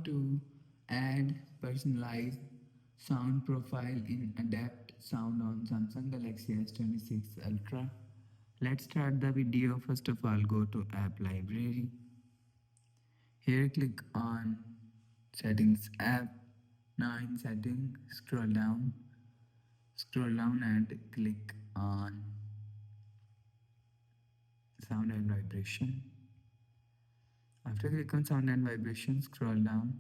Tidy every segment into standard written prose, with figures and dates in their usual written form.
to add personalized sound profile in Adapt Sound on Samsung Galaxy S26 Ultra. Let's start the video. First of all, go to App Library. Here click on Settings App. Now in Settings, scroll down and click on Sound and Vibration. After click on Sound and Vibration, scroll down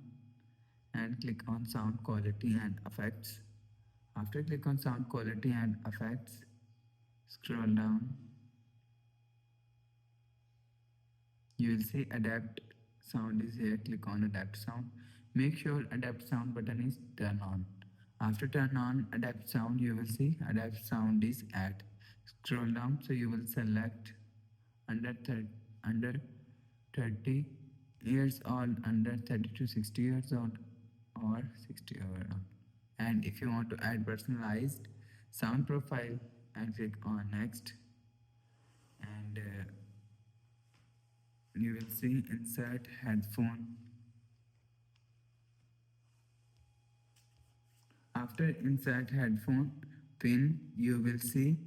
and click on Sound Quality and Effects. After click on Sound Quality and Effects, scroll down. You will see Adapt Sound is here. Click on Adapt Sound. Make sure Adapt Sound button is turned on. After turn on Adapt Sound, you will see Adapt Sound is at. Scroll down, so you will select under 30 years old, under 30 to 60 years old, or 60 years old. And if you want to add personalized sound profile, and click on Next, and you will see Insert Headphone. After Insert Headphone pin, you will see,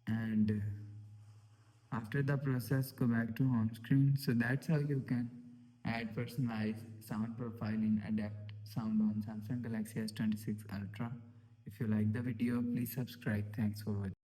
and after the process, go back to home screen. So that's how you can add personalized sound profile in Adapt Sound on Samsung Galaxy S26 Ultra. If you like the video, please subscribe. Thanks for watching.